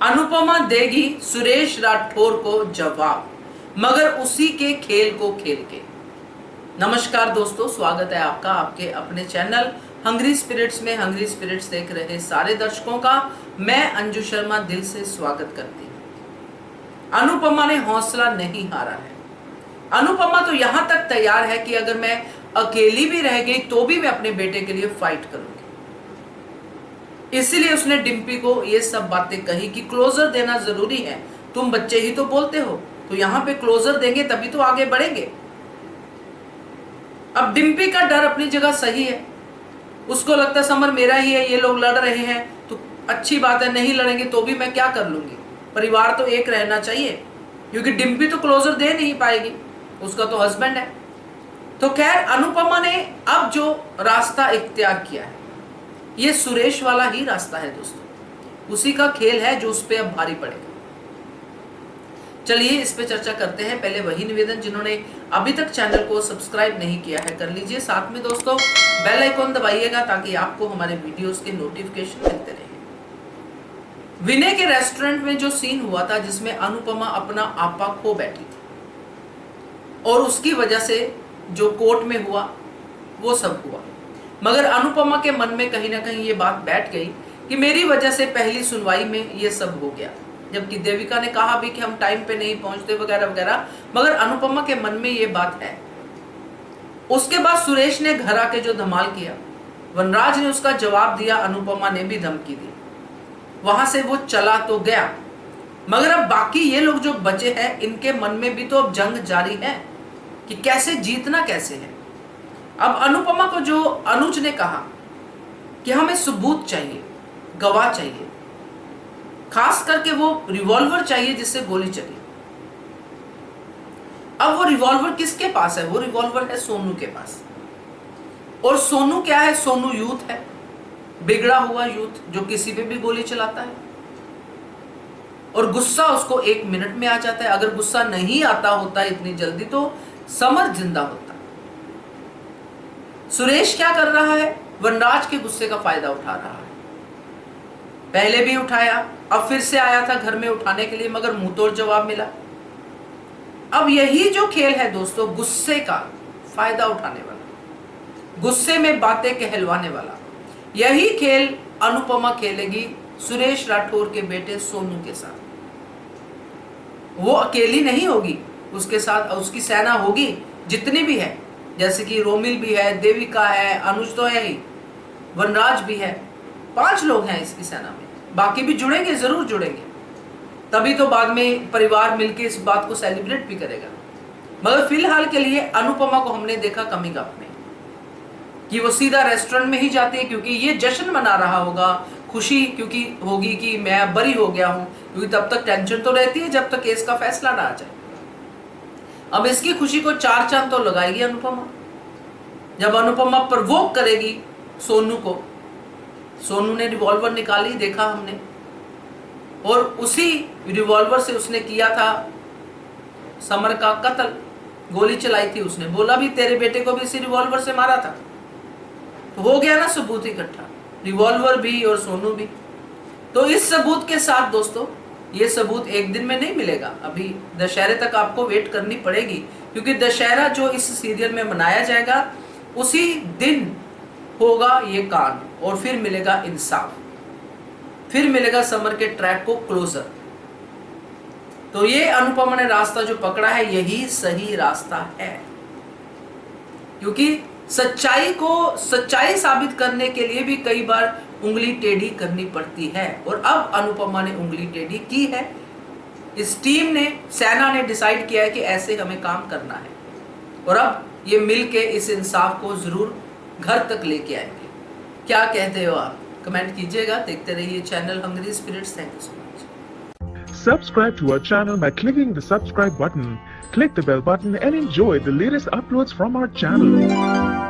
अनुपमा देगी सुरेश राठौर को जवाब, मगर उसी के खेल को खेल के। नमस्कार दोस्तों, स्वागत है आपका आपके अपने चैनल हंग्री स्पिरिट्स में। हंग्री स्पिरिट्स देख रहे सारे दर्शकों का मैं अंजू शर्मा दिल से स्वागत करती हूँ। अनुपमा ने हौसला नहीं हारा है। अनुपमा तो यहां तक तैयार है कि अगर मैं अकेली भी रह गई तो भी मैं अपने बेटे के लिए फाइट करूंगी। इसीलिए उसने डिम्पी को ये सब बातें कही कि क्लोजर देना जरूरी है, तुम बच्चे ही तो बोलते हो, तो यहां पे क्लोजर देंगे तभी तो आगे बढ़ेंगे। अब डिम्पी का डर अपनी जगह सही है, उसको लगता है समर मेरा ही है, ये लोग लड़ रहे हैं तो अच्छी बात है, नहीं लड़ेंगे तो भी मैं क्या कर लूंगी, परिवार तो एक रहना चाहिए, क्योंकि डिम्पी तो क्लोजर दे नहीं पाएगी, उसका तो हस्बैंड है। तो खैर अनुपमा ने अब जो रास्ता इख्तियार किया है ये सुरेश वाला ही रास्ता है दोस्तों, उसी का खेल है जो उस पर अब भारी पड़ेगा। चलिए इस पे चर्चा करते हैं। पहले वही निवेदन, जिन्होंने अभी तक चैनल को सब्सक्राइब नहीं किया है कर लीजिए, साथ में दोस्तों बेल आइकॉन दबाइएगा ताकि आपको हमारे वीडियोस के नोटिफिकेशन मिलते रहे। विनय के रेस्टोरेंट में जो सीन हुआ था जिसमें अनुपमा अपना आपा खो बैठी थी और उसकी वजह से जो कोर्ट में हुआ वो सब हुआ, मगर अनुपमा के मन में कहीं ना कहीं ये बात बैठ गई कि मेरी वजह से पहली सुनवाई में ये सब हो गया, जबकि देविका ने कहा भी कि हम टाइम पे नहीं पहुंचते वगैरह वगैरह, मगर अनुपमा के मन में ये बात है। उसके बाद सुरेश ने घर आके जो धमाल किया, वनराज ने उसका जवाब दिया, अनुपमा ने भी धमकी दी, वहां से वो चला तो गया, मगर अब बाकी ये लोग जो बचे हैं इनके मन में भी तो अब जंग जारी है कि कैसे जीतना कैसे है। अब अनुपमा को जो अनुज ने कहा कि हमें सबूत चाहिए, गवाह चाहिए, खास करके वो रिवॉल्वर चाहिए जिससे गोली चली। अब वो रिवॉल्वर किसके पास है? वो रिवॉल्वर है सोनू के पास। और सोनू क्या है? सोनू यूथ है, बिगड़ा हुआ यूथ जो किसी पे भी गोली चलाता है और गुस्सा उसको 1 मिनट में आ जाता है। अगर गुस्सा नहीं आता होता इतनी जल्दी तो समर जिंदा होता। सुरेश क्या कर रहा है? वनराज के गुस्से का फायदा उठा रहा है। पहले भी उठाया, अब फिर से आया था घर में उठाने के लिए, मगर मुंहतोड़ जवाब मिला। अब यही जो खेल है दोस्तों, गुस्से का फायदा उठाने वाला, गुस्से में बातें कहलवाने वाला, यही खेल अनुपमा खेलेगी सुरेश राठौर के बेटे सोनू के साथ। वो अकेली नहीं होगी, उसके साथ उसकी सेना होगी जितनी भी है, जैसे कि रोमिल भी है, देविका है, अनुज तो है ही, वनराज भी है, 5 लोग हैं इसकी सेना में। बाकी भी जुड़ेंगे, जरूर जुड़ेंगे, तभी तो बाद में परिवार मिलके इस बात को सेलिब्रेट भी करेगा। मगर फिलहाल के लिए अनुपमा को हमने देखा कमी गप में कि वो सीधा रेस्टोरेंट में ही जाती है, क्योंकि ये जश्न मना रहा होगा, खुशी क्योंकि होगी कि मैं बरी हो गया हूं, क्योंकि तब तक टेंशन तो रहती है जब तक केस का फैसला ना आ जाए। अब इसकी खुशी को 4 चांद तो लगाएगी अनुपमा। जब अनुपमा प्रवोक करेगी सोनू को, सोनू ने रिवॉल्वर निकाली, देखा हमने, और उसी रिवॉल्वर से उसने किया था समर का कत्ल, गोली चलाई थी उसने, बोला भी तेरे बेटे को भी इसी रिवॉल्वर से मारा था, तो हो गया ना सबूत इकट्ठा, रिवॉल्वर भी और सोनू भी। तो इस सबूत के साथ दोस्तों, ये सबूत एक दिन में नहीं मिलेगा, अभी दशहरे तक आपको वेट करनी पड़ेगी, क्योंकि दशहरा जो इस सीरियल में मनाया जाएगा उसी दिन होगा ये कांड, और फिर मिलेगा इंसाफ, फिर मिलेगा समर के ट्रैक को क्लोजर। तो ये अनुपमा ने रास्ता जो पकड़ा है यही सही रास्ता है, क्योंकि सच्चाई को सच्चाई साबित करने के लिए भी कई बार उंगली टेढ़ी करनी पड़ती है, और अब अनुपमा ने उंगली टेढ़ी की है। इस टीम ने, सेना ने डिसाइड किया है कि ऐसे हमें काम करना है, और अब ये मिलके इस इंसाफ को जरूर घर तक लेके आएंगे। क्या कहते हो आप? कमेंट कीजिएगा। देखते रहिए channel hungry spirits. Thank you so much. Subscribe to our channel by clicking the subscribe button. Click the bell button and enjoy the latest uploads from our channel.